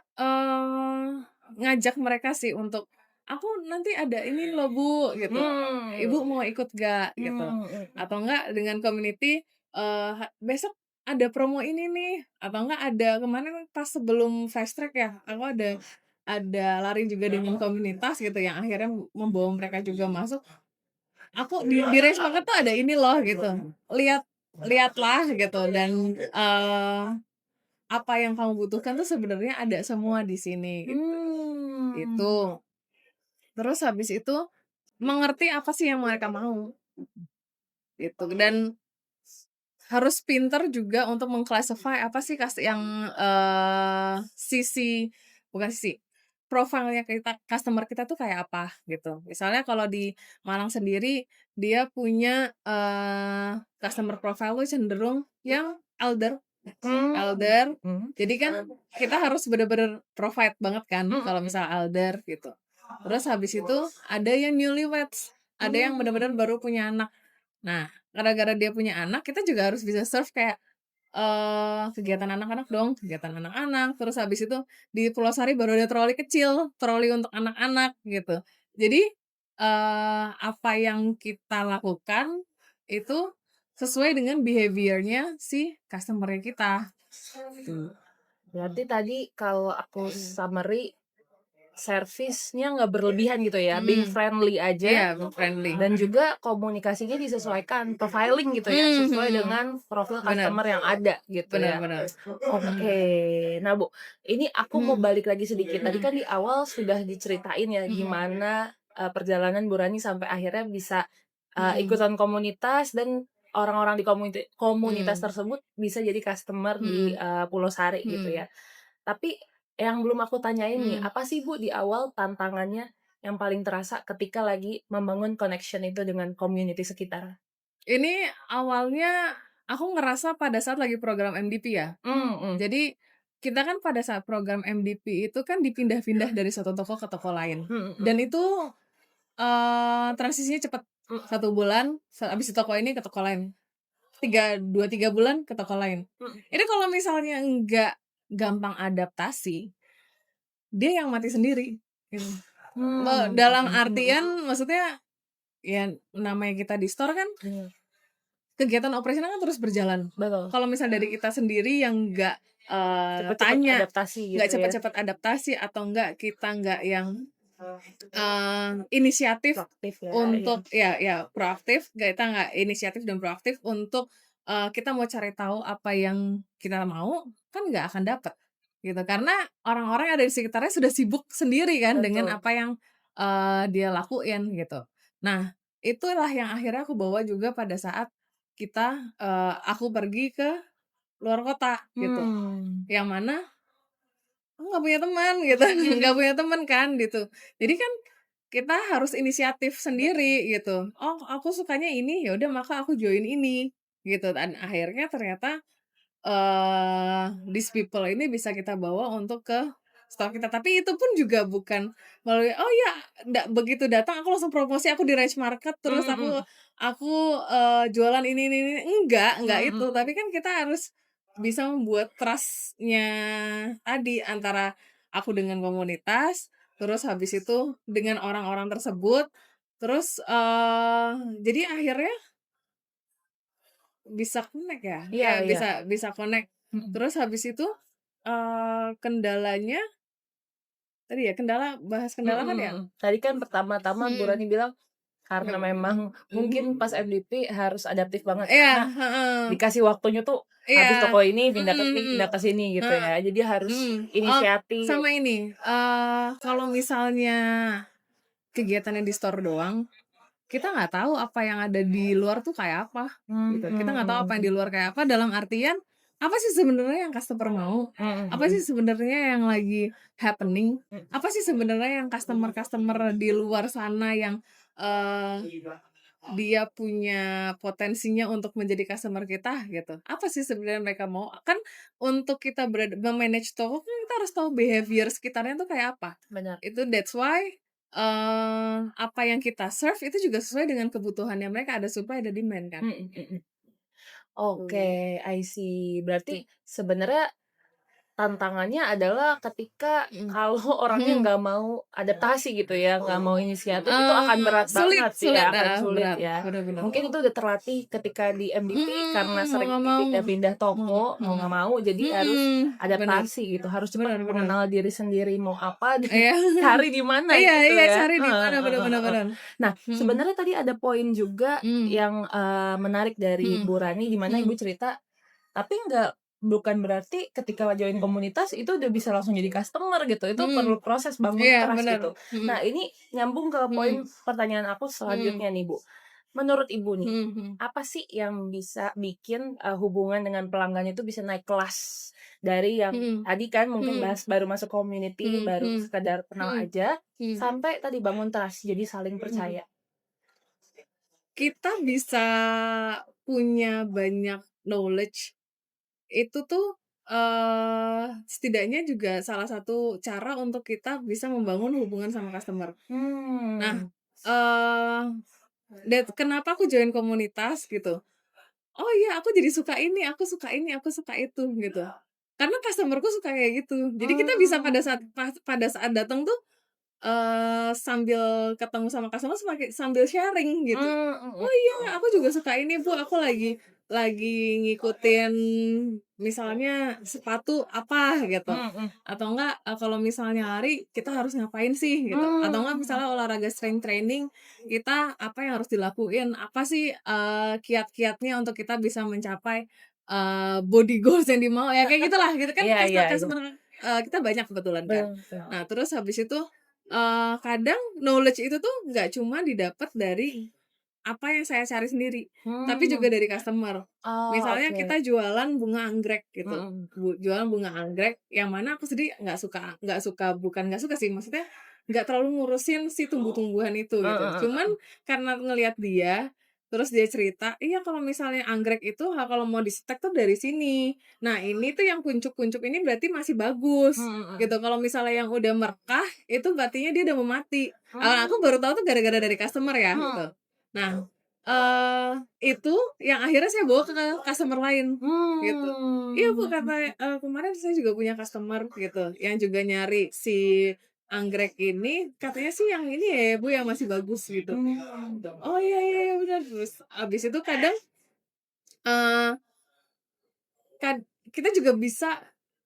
ngajak mereka sih untuk, "Aku nanti ada ini loh Bu," gitu, "Ibu Mmm. mau ikut nggak?" Gitu. Mhm. Atau enggak dengan community, "Besok ada promo ini nih," atau enggak ada kemarin pas sebelum Fast Track ya, aku ada lari juga dengan komunitas gitu yang akhirnya membawa mereka juga masuk, "Aku di Range Market tuh ada ini loh," gitu, "lihatlah," gitu, dan, "apa yang kamu butuhkan tuh sebenarnya ada semua di sini," gitu. Mmm. Itu. Terus habis itu mengerti apa sih yang mereka mau, gitu. Dan harus pinter juga untuk meng-classify apa sih yang, bukan sisi, profilnya customer kita tuh kayak apa, gitu. Misalnya kalau di Malang sendiri, dia punya, customer profile tuh cenderung yang elder Mmm. elder, Mhm. jadi kan kita harus bener-bener provide banget kan Mhm. kalau misal elder, gitu. Terus habis itu ada yang newlyweds, ada yang bener-bener Mmm. baru punya anak. Nah, gara-gara dia punya anak, kita juga harus bisa serve kayak, kegiatan anak-anak dong, kegiatan anak-anak, terus habis itu di Pulau Sari baru ada troli kecil, troli untuk anak-anak, gitu. Jadi, apa yang kita lakukan itu sesuai dengan behavior-nya si customer-nya kita, gitu. Berarti tadi kalau aku summary servisnya nggak berlebihan gitu ya, being Mhm. friendly aja, Iya, friendly. dan juga komunikasinya disesuaikan, profiling gitu ya, sesuai Mhm. dengan profil Bener, customer yang ada gitu bener ya. bener. Mhm. Oke. Nah, Bu, ini aku mau Mhm. balik lagi sedikit. Tadi Mhm. kan di awal sudah diceritain ya Mhm. gimana, perjalanan Bu Rani sampai akhirnya bisa, Mhm. ikutan komunitas dan orang-orang di komunitas Mhm. tersebut bisa jadi customer di, Mhm. Pulau Sari gitu Mhm. ya. Tapi yang belum aku tanyain nih, Mhm. apa sih Bu di awal tantangannya yang paling terasa ketika lagi membangun connection itu dengan community sekitar? Ini awalnya aku ngerasa pada saat lagi program MDP ya. Mhm. Jadi, kita kan pada saat program MDP itu kan dipindah-pindah dari satu toko ke toko lain. Mhm mhm. Dan itu, transisinya cepet. Mhm 1 bulan, habis di toko ini ke toko lain. 3 bulan ke toko lain. mhm. Ini kalau misalnya nggak gampang adaptasi, dia yang mati sendiri, gitu. Mmm, Dalam mhm mhm. artian maksudnya, ya namanya kita di store kan Iya, kegiatan operasional kan terus berjalan. betul. Kalau misal dari kita sendiri yang nggak, Cepet-cepet tanya, adaptasi nggak gitu ya, cepat-cepat adaptasi atau enggak kita nggak yang, inisiatif proaktif ya, iya. untuk ya proaktif, kita nggak inisiatif dan proaktif untuk, kita mau cari tahu apa yang kita mau, kan nggak akan dapet, gitu. Karena orang-orang yang ada di sekitarnya sudah sibuk sendiri kan dengan Betul. apa yang, dia lakuin, gitu. Nah, itulah yang akhirnya aku bawa juga pada saat aku pergi ke luar kota, gitu. Mmm. Yang mana aku nggak punya teman gitu, nggak punya teman kan gitu. Jadi kan kita harus inisiatif sendiri gitu. "Oh aku sukanya ini, ya udah maka aku join ini," gitu. Dan akhirnya ternyata, these people ini bisa kita bawa untuk ke store kita. Tapi itu pun juga bukan melalui, "Oh ya begitu datang aku langsung promosi, aku di range market terus Mhm mhm. aku, jualan ini," enggak Mhm itu. mhm. Tapi kan kita harus bisa membuat trust-nya tadi antara aku dengan komunitas, terus habis itu dengan orang-orang tersebut, terus, jadi akhirnya bisa connect ya? Iya Ya iya. bisa connect. Mhm. Terus habis itu, kendalanya tadi ya, bahas kendala Mhm kan ya? mhm. Tadi kan pertama-tama Bu Mhm, Rani bilang, karena ngep memang mungkin pas MDP harus adaptif banget iya, karena heeh, dikasih waktunya tuh iya, habis toko ini pindah ke sini, mhm pindah ke sini gitu heeh, ya. Jadi harus oh, inisiatif. sama ini, kalau misalnya kegiatannya di store doang, kita nggak tahu apa yang ada di luar tuh kayak apa, Mmm, gitu. Kita nggak tahu apa yang di mhm. luar kayak apa, dalam artian, apa sih sebenarnya yang customer mau? Mhm Apa sih mhm. sebenarnya yang lagi happening? Mhm. Apa sih sebenarnya yang customer-customer di luar sana yang, eee, dia punya potensinya untuk menjadi customer kita, gitu. Apa sih sebenarnya mereka mau? Kan untuk kita me-manage toko kan kita harus tahu behavior sekitarnya tuh kayak apa. Benar. That's why, apa yang kita serve itu juga sesuai dengan kebutuhannya mereka, ada supply, ada demand kan. Mhm mhm. Tuh. Oke, I see. Berarti sebenarnya tantangannya adalah ketika Mhm. kalau orangnya Mhm. nggak mau adaptasi gitu ya, nggak mau inisiatif, itu akan berat Sulit banget sih sulit, ya, akan sulit berat, ya. bener bener. Mungkin itu udah terlatih ketika di MDP karena Mau sering nggak mau. pindah-pindah toko, mau nggak mau, jadi harus Bener, adaptasi gitu, harus cepat bener bener. mengenal diri sendiri mau apa dan Iya. cari di mana Iya gitu iya, ya. cari di Heeh mana, bener heeh bener heeh. bener. Nah, Mhm, sebenarnya tadi ada poin juga mmm, yang, menarik dari mhm, Bu Rani di mana Ibu mhm, cerita tapi bukan berarti ketika join komunitas itu udah bisa langsung jadi customer gitu, itu mhm. perlu proses bangun Iya trust bener, gitu. mhm, Nah ini nyambung ke poin mhm, pertanyaan aku mhm, selanjutnya nih Bu. Menurut Ibu nih, mhm mhm, apa sih yang bisa bikin, hubungan dengan pelanggan itu bisa naik kelas? Dari yang mhm, tadi kan mungkin mhm, bahas baru masuk community, mhm baru mhm, sekedar kenal mhm, aja, mhm, sampai tadi bangun trust, jadi saling mhm. percaya. Kita bisa punya banyak knowledge, itu tuh, setidaknya juga salah satu cara untuk kita bisa membangun hubungan sama customer. Nah, Hmm. eee, kenapa aku join komunitas gitu, oh iya aku jadi suka ini, aku suka ini, aku suka itu, gitu. Karena customer-ku suka kayak gitu. Jadi kita bisa Mmm. pada saat datang tuh, sambil ketemu sama customer sambil sharing gitu. Mmm, mhm "Oh iya mhm. aku juga suka ini Bu, aku lagi lagi ngikutin misalnya sepatu apa gitu, atau enggak, kalau misalnya lari kita harus ngapain sih gitu, atau enggak misalnya olahraga strength training kita apa yang harus dilakuin, apa sih, kiat-kiatnya untuk kita bisa mencapai, body goals yang dimau, ya kayak gitulah gitu kan Iya iya iya. customer, kita banyak kebetulan kan. Betul. Nah terus habis itu, kadang knowledge itu tuh nggak cuma didapat dari apa yang saya cari sendiri, tapi juga dari customer. Oh, Misalnya oke. kita jualan bunga anggrek gitu, Mhm. jualan bunga anggrek yang mana aku sendiri nggak suka bukan nggak suka sih, maksudnya nggak terlalu ngurusin si tumbuh-tumbuhan itu gitu. Cuman Heeh. karena ngelihat dia, terus dia cerita, "Iya kalau misalnya anggrek itu kalau mau di-stek tuh dari sini. Nah ini tuh yang kuncup-kuncup ini berarti masih bagus." Mhm. Gitu. Kalau misalnya yang udah merekah, itu berartinya dia udah mau mati. Aku Mmm. baru tahu tuh gara-gara dari customer ya Mhm. gitu. Nah, itu yang akhirnya saya bawa ke customer lain, gitu. "Iya Bu," kata, "kemarin saya juga punya customer gitu, yang juga nyari si anggrek ini, katanya sih yang ini ya Bu yang masih bagus," gitu. "Oh iya iya iya bener." Terus abis itu kadang, eee, kita juga bisa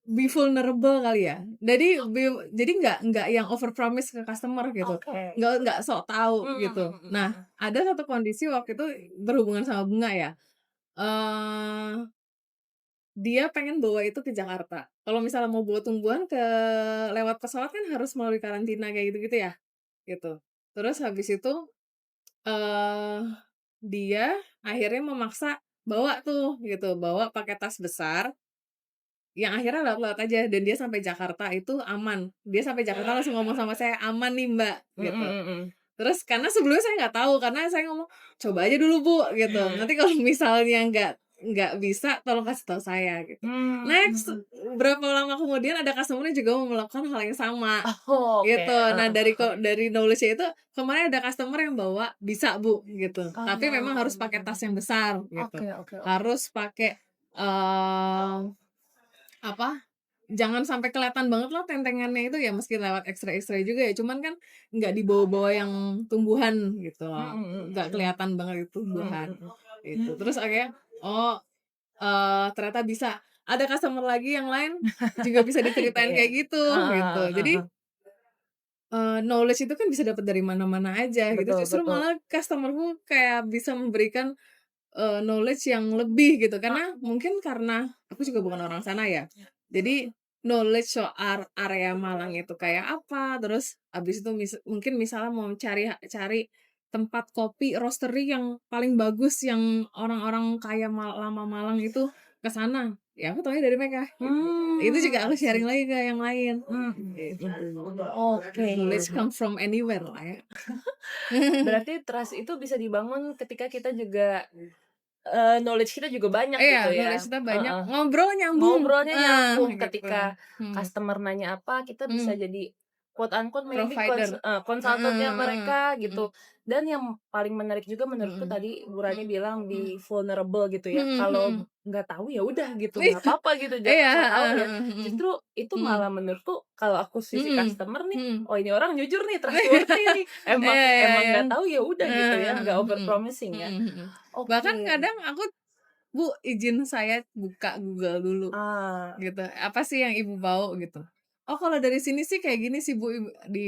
be vulnerable kali ya. Jadi nggak yang over promise ke customer gitu, Oke. nggak sok tahu Mhm gitu. mhm Nah, mhm. ada satu kondisi waktu itu berhubungan sama bunga ya, eee, dia pengen bawa itu ke Jakarta. Kalau misalnya mau bawa tumbuhan lewat pesawat kan harus melalui karantina kayak gitu-gitu ya, gitu. Terus habis itu, eee, dia akhirnya memaksa bawa tuh gitu, bawa pakai tas besar yang akhirnya lewat-lewat aja dan dia sampai Jakarta itu aman. Dia sampai Jakarta langsung ngomong sama saya, "Aman nih, Mbak," Mhm gitu. mhm. Terus karena sebelumnya saya nggak tahu, karena saya ngomong, "Coba aja dulu, Bu," gitu. "Nanti kalau misalnya nggak bisa tolong kasih tahu saya," gitu. Next, Mmm. berapa lama kemudian ada customer juga mau melakukan hal yang sama, Oh, oke. gitu. Nah dari knowledge-nya itu kemarin ada customer yang bawa, "Bisa, Bu," gitu. Tapi memang harus pakai tas yang besar gitu. Oke oke oke. Harus pakai, apa, jangan sampai kelihatan banget lah tentengannya itu ya meski lewat X-ray juga ya, cuman kan nggak dibawa-bawa yang tumbuhan gitu loh, Mhm mhm nggak mhm. kelihatan banget itu Mhm tumbuhan, mhm. gitu. Terus akhirnya, oh, ternyata bisa. Ada customer lagi yang lain juga bisa diceritain Iya. kayak gitu, gitu. Heeh heeh Jadi, heeh. knowledge itu kan bisa dapat dari mana-mana aja gitu, Betul justru betul. malah customer-ku kayak bisa memberikan, knowledge yang lebih gitu, karena mungkin karena aku juga bukan orang sana ya. Jadi knowledge soal area Malang itu kayak apa, terus habis itu mungkin misalnya mau cari tempat kopi roastery yang paling bagus yang orang-orang kaya lama Malang itu ke sana, ya aku taunya dari mereka gitu. Itu juga I aku sharing see. lagi ke yang lain, Mhm gitu. mhm. Oke. Knowledge come from anywhere lah ya. Berarti trust itu bisa dibangun ketika kita juga, knowledge kita juga banyak Iya, gitu ya? knowledge kita banyak, Heeh. ngobrol nyambung, Ngobrolnya nyambung gitu. ketika Mhm, customer nanya apa, kita bisa mhm, jadi quote unquote maybe provider. Heeh konsultannya heeh, mereka mhm, gitu. Dan yang paling menarik juga menurutku mhm, tadi Bu Rani bilang mhm, be vulnerable gitu ya. mhm Kalau mhm. nggak tahu ya udah gitu, Iya nggak apa-apa gitu, jangan iya, sok tahu heeh ya. heeh, mhm, Justru itu mhm, malah menurutku kalau aku sisi mhm, customer nih, mhm. oh ini orang jujur nih, trustworthy nih. Emang Iya iya emang iya, nggak tahu ya udah gitu ya, heeh nggak over heeh, promising ya. mhm mhm. Bahkan Oke. kadang aku, "Bu, izin saya buka Google dulu." Ah, Gitu, "Apa sih yang Ibu mau?" Gitu. "Oh kalau dari sini sih kayak gini sih Bu," di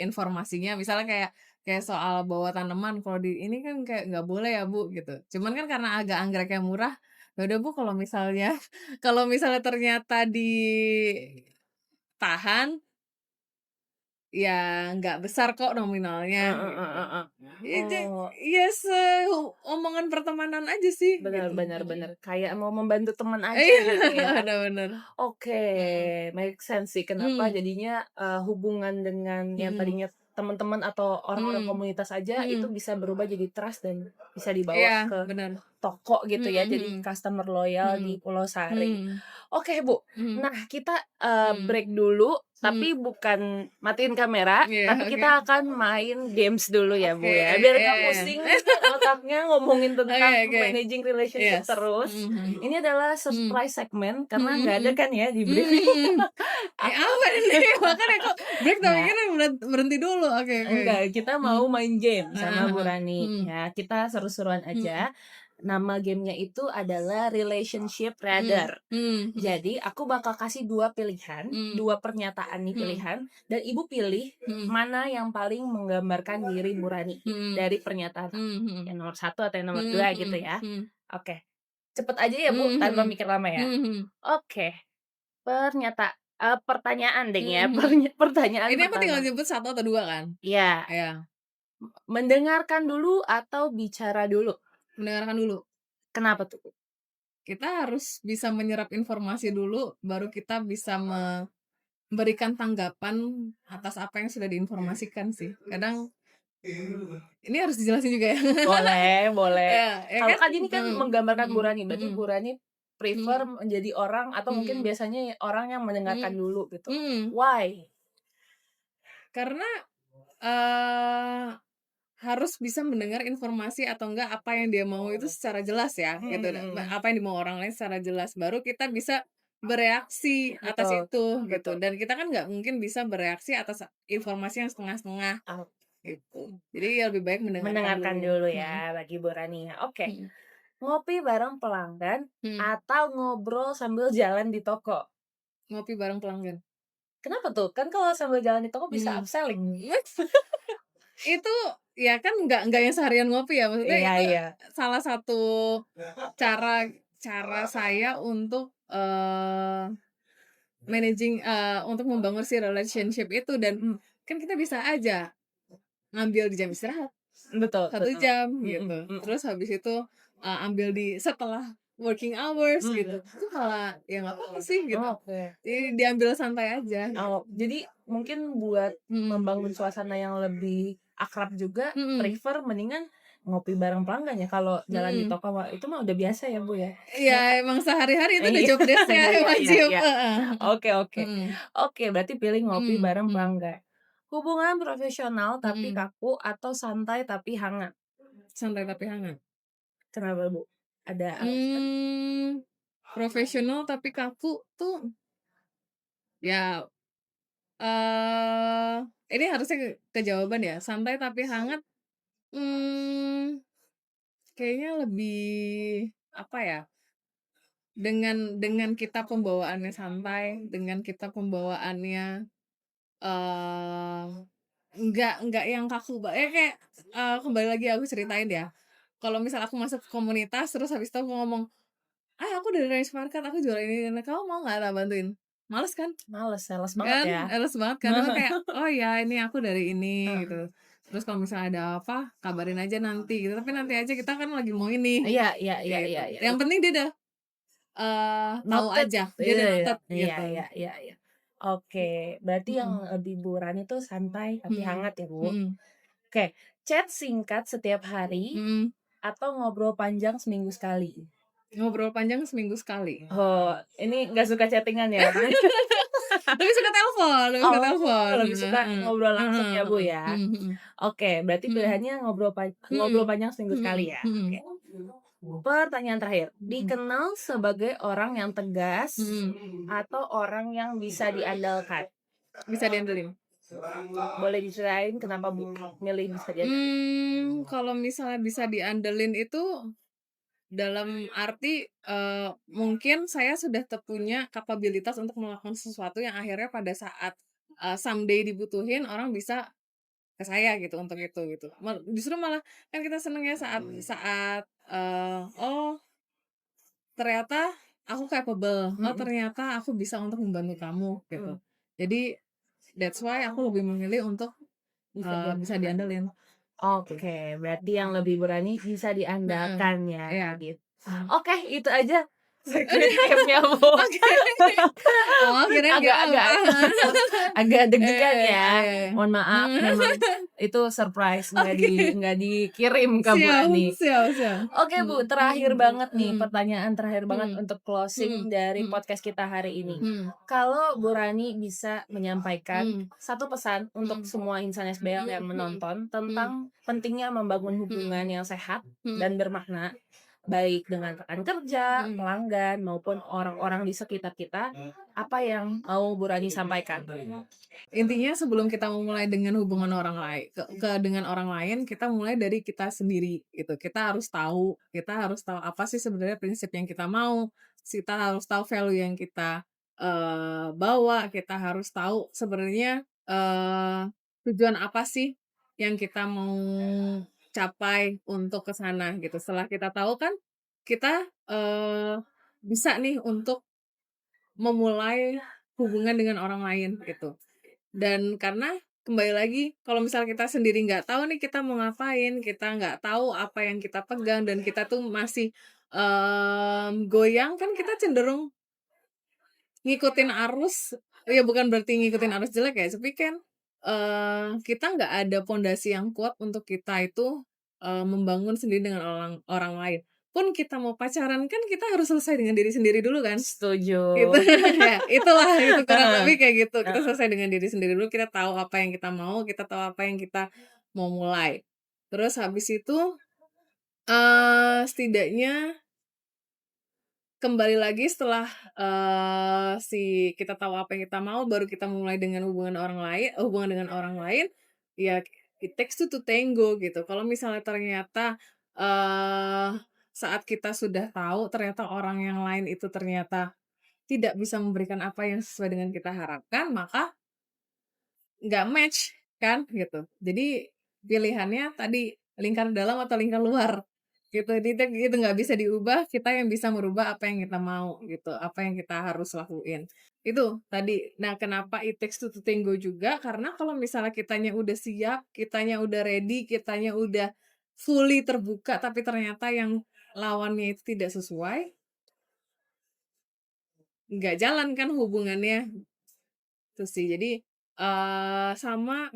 informasinya misalnya kayak kayak soal bawa tanaman, "Kalau di ini kan kayak nggak boleh ya Bu," gitu. Cuman kan karena agak anggreknya murah, "Ya udah Bu kalau misalnya kalau misalnya ternyata ditahan, ya nggak besar kok nominalnya," heeh gitu. heeh heeh. Ya Oh. ya omongan pertemanan aja sih Benar gitu, benar benar, mhm. kayak mau membantu teman aja Iya, gitu ya. bener bener, Oke, mhm, make sense sih kenapa mhm, jadinya, hubungan dengan yang mhm. tadinya teman-teman atau orang-orang Mhm, komunitas aja itu mhm, bisa berubah jadi trust dan bisa dibawa iya ke bener, toko gitu mhm ya, jadi mhm, customer loyal mhm, di Pulau Sari. mhm, Oke Bu, mhm, nah kita, mhm, break dulu, mhm, tapi bukan matiin kamera, iya tapi oke, kita akan main games dulu ya oke, Bu ya, biar iya nggak iya, pusing otaknya ngomongin oke tentang oke, managing relationship yes, terus. mhm mhm, Ini adalah mhm, surprise segmen karena mhm nggak ada mhm, kan ya di mhm briefing. mhm, apa ini? Makanya kok break tak Nggak, mikirnya berhenti dulu, oke oke, enggak, kita mhm, mau main game heeh sama Bu heeh, Rani mhm, ya, kita seru-seruan mhm, aja. Nama gamenya itu adalah Relationship Radar. Jadi aku bakal kasih 2 pilihan, 2 pernyataan nih pilihan, dan ibu pilih mana yang paling menggambarkan diri Bu Rani dari pernyataan yang nomor 1 atau yang nomor 2 gitu ya. Oke, cepet aja ya Bu, tanpa mikir lama ya. Oke, pertanyaan deh ya, pertanyaan Ini aku tinggal pertama. nyebut 1 atau 2 kan? Iya, Iya, mendengarkan dulu atau bicara dulu? mendengarkan dulu. Kenapa tuh? Kita harus bisa menyerap informasi dulu, baru kita bisa memberikan tanggapan atas apa yang sudah diinformasikan sih. Kadang ini harus dijelasin juga ya? Boleh, boleh. Ya Kalau kan? kan ini kan menggambarkan Bu Rani, berarti Mhm, Bu Rani prefer menjadi orang atau mungkin mhm, biasanya orang yang mendengarkan dulu gitu. mhm. Why? Karena, eee, harus bisa mendengar informasi atau enggak apa yang dia mau itu secara jelas ya, gitu. Apa yang dimau orang lain secara jelas, baru kita bisa bereaksi atas Betul, itu, gitu. betul. Dan kita kan nggak mungkin bisa bereaksi atas informasi yang setengah-setengah, Oh, gitu. Jadi ya lebih baik mendengarkan mendengarkan dulu. dulu ya bagi Bu Rani. Oke, Mhm, ngopi bareng pelanggan mhm. atau ngobrol sambil jalan di toko? Ngopi bareng pelanggan. Kenapa tuh? Kan kalau sambil jalan di toko bisa Mhm. upselling. Itu ya kan nggak yang seharian ngopi ya, maksudnya Iya, itu iya. salah satu cara cara saya untuk, untuk membangun si relationship itu dan kan kita bisa aja ngambil di jam istirahat, Betul, 1 betul. jam Mhm, gitu. mhm. Terus habis itu, ambil di setelah working hours Mmm. gitu. Itu malah ya nggak apa-apa sih gitu. Oke. Jadi diambil santai aja. Oh, jadi mungkin buat Mhm, membangun suasana yang lebih akrab juga, mhm, prefer mendingan ngopi bareng pelanggan ya, kalau jalan di mhm. toko mah itu mah udah biasa ya, Bu, ya? Iya emang sehari-hari itu udah Iya, job desk-nya iya, iya, wajib, iya. heeh. Oke, oke. Mhm, Oke, berarti pilih ngopi mhm, bareng mhm, pelanggan. Hubungan profesional tapi mhm. kaku atau santai tapi hangat? Santai tapi hangat. Kenapa, Bu? Ada alasan? Mmm, profesional tapi kaku tuh ya, eee, ini harusnya ke jawaban ya, santai tapi hangat, mmm, kayaknya lebih, apa ya, dengan kita pembawaannya santai, dengan kita pembawaannya, eee, nggak yang kaku kayak, kembali lagi aku ceritain ya, kalau misal aku masuk komunitas terus habis itu aku ngomong, "Ah, aku dari Rice Market, aku jual ini, kamu mau nggak tak bantuin?" Males kan? Males, sales banget Kan, ya? males banget kan, cuma kayak, "Oh ya ini aku dari ini," gitu. Terus kalau misalnya ada apa, kabarin aja nanti gitu, tapi nanti aja kita kan lagi mau ini, Iya, iya, iya, iya, gitu. iya. Yang penting dia udah, tahu Noted, aja, dia iya, udah iya, noted iya, gitu. iya, iya, iya. Oke, berarti yang Mhm, lebih Bu Rani tuh santai tapi mhm, hangat ya, Bu? mhm, Oke, chat singkat setiap hari mhm. atau ngobrol panjang seminggu sekali? Ngobrol panjang seminggu sekali. Oh, ini nggak suka chatting-an ya orangnya? Lebih suka telepon, lebih suka Oh, telepon, lebih suka heeh, ngobrol langsung heeh, ya, Bu, heeh, ya? mhm, mhm, Oke, berarti mhm, pilihannya ngobrol mhm, panjang seminggu sekali mhm, ya? Oke. mhm, Pertanyaan terakhir, mhm, dikenal sebagai orang yang tegas mhm. atau orang yang bisa diandalkan? Bisa diandelin. Boleh diceritain kenapa milih bisa diandalkan? Kalau misalnya bisa diandelin itu dalam arti, mungkin saya sudah punya kapabilitas untuk melakukan sesuatu yang akhirnya pada saat, someday dibutuhin orang bisa ke saya gitu untuk itu gitu. Justru malah kan kita senengnya saat saat, "Oh ternyata aku capable, oh Mhm, ternyata aku bisa untuk membantu kamu," gitu. mhm, Jadi that's why aku lebih memilih untuk, bisa bisa diandalkan. diandelin. Gitu. Oke, berarti yang lebih berani bisa Heeh, diandalkan ya, iya. gitu. Mmm. Oke, itu aja Squid Game-nya, Bu. Oke. Oh kirain Agak game agak apa? agak deg-degan ya. Iya iya. Mohon maaf, memang itu surprise, Oke. nggak dikirim ke Bu Siap Rani. siap siap. Oke, Bu, terakhir banget nih, Mhm, pertanyaan terakhir banget mhm, untuk mhm, closing dari mhm, podcast kita hari ini. mhm, Kalau Bu Rani bisa menyampaikan mhm, satu pesan untuk mhm, semua insan SBL yang mhm, menonton mhm, tentang pentingnya membangun mhm, hubungan yang sehat mhm, dan bermakna, baik dengan rekan kerja, Mhm. pelanggan, maupun orang-orang di sekitar kita. Apa yang mau Bu Rani sampaikan? Intinya sebelum kita memulai dengan hubungan orang lain dengan orang lain, kita mulai dari kita sendiri gitu. Kita harus tahu apa sih sebenarnya prinsip yang kita mau, kita harus tahu value yang kita, bawa, kita harus tahu sebenarnya, tujuan apa sih yang kita mau capai untuk ke sana gitu. Setelah kita tahu kan, kita, bisa nih untuk memulai hubungan dengan orang lain gitu. Dan karena kembali lagi kalau misal kita sendiri nggak tahu nih kita mau ngapain, kita nggak tahu apa yang kita pegang dan kita tuh masih, goyang kan kita cenderung ngikutin arus, ya bukan berarti ngikutin arus jelek ya, tapi kan, kita nggak ada pondasi yang kuat untuk kita itu, membangun sendiri dengan orang orang lain. Pun kita mau pacaran kan kita harus selesai dengan diri sendiri dulu kan. Setuju. Gitu, ya itulah, itu kurang Heeh, lebih kayak gitu. Kita heeh. selesai dengan diri sendiri dulu, kita tahu apa yang kita mau, kita tahu apa yang kita mau mulai. Terus habis itu, setidaknya kembali lagi setelah, kita tahu apa yang kita mau, baru kita mulai dengan hubungan dengan orang lain, ya it takes two to tango gitu. Kalau misalnya ternyata, eee, saat kita sudah tahu ternyata orang yang lain itu ternyata tidak bisa memberikan apa yang sesuai dengan kita harapkan, maka nggak match kan, gitu. Jadi pilihannya tadi, lingkar dalam atau lingkar luar, gitu. Itu nggak bisa diubah, kita yang bisa merubah apa yang kita mau, gitu, apa yang kita harus lakuin. Itu tadi. Nah, kenapa it takes two to tango juga, karena kalau misalnya kitanya udah siap, kitanya udah ready, kitanya udah fully terbuka, tapi ternyata yang lawannya itu tidak sesuai, nggak jalan kan hubungannya. Itu sih. Jadi, sama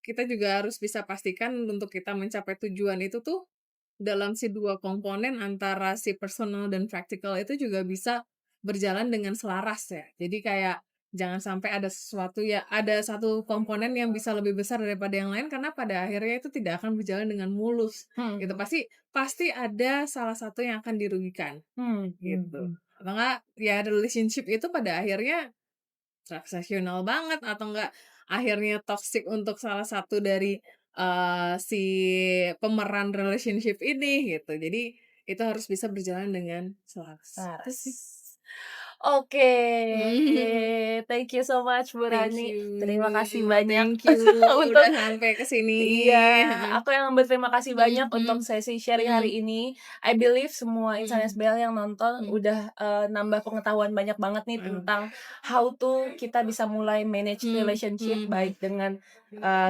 kita juga harus bisa pastikan untuk kita mencapai tujuan itu tuh, dalam si 2 komponen antara si personal dan practical itu juga bisa berjalan dengan selaras ya. Jadi kayak jangan sampai ada satu komponen yang bisa lebih besar daripada yang lain karena pada akhirnya itu tidak akan berjalan dengan mulus, gitu. Mhm, Pasti pasti ada salah satu yang akan dirugikan, mhm, mhm, gitu. mhm. Atau enggak, ya relationship itu pada akhirnya transaksional banget atau enggak akhirnya toxic untuk salah satu dari, si pemeran relationship ini gitu. Jadi itu harus bisa berjalan dengan selaras. Itu Laras. sih. Oke, Mhm. thank you so much Bu Thank Rani. Terima kasih you banyak thank you untuk udah sampai ke sini. iya, Heeh. aku yang berterima kasih banyak untuk Mhm sesi sharing mhm hari ini. I believe semua insan mhm SBL yang nonton mhm udah, nambah pengetahuan banyak banget nih mhm tentang how to kita bisa mulai manage mhm relationship mhm baik dengan,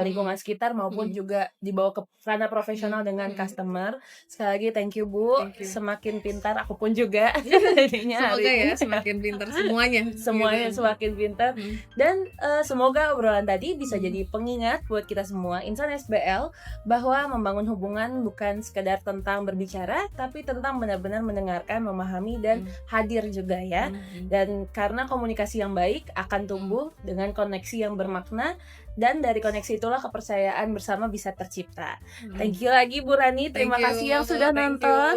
lingkungan mhm sekitar maupun mhm juga dibawa ke ranah mhm profesional dengan mhm. customer. Sekali lagi thank you Bu, Thank you. semakin pintar aku pun juga jadinya Semoga hari ya ini. semakin pintar semuanya gitu. Semuanya semakin pintar Mhm dan, semoga obrolan tadi bisa mhm jadi pengingat buat kita semua insan SBL bahwa membangun hubungan bukan sekedar tentang berbicara tapi tentang benar-benar mendengarkan, memahami dan mhm hadir juga ya. mhm Dan karena komunikasi yang baik akan mhm. tumbuh dengan koneksi yang bermakna dan dari koneksi itulah kepercayaan bersama bisa tercipta. Mhm. Thank you lagi Bu Rani, Thank terima you kasih yang sudah thank you. nonton,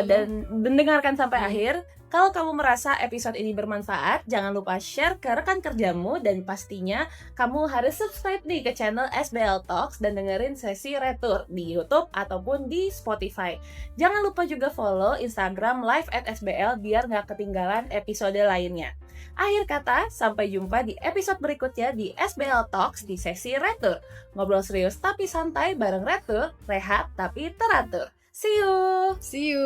dan mendengarkan sampai Mhm. akhir. Kalau kamu merasa episode ini bermanfaat, jangan lupa share ke rekan kerjamu dan pastinya kamu harus subscribe nih ke channel SBL Talks dan dengerin sesi retur di YouTube ataupun di Spotify. Jangan lupa juga follow Instagram live at SBL biar nggak ketinggalan episode lainnya. Akhir kata, sampai jumpa di episode berikutnya di SBL Talks di sesi retur. Ngobrol serius tapi santai bareng retur, rehat tapi teratur. See you! See you.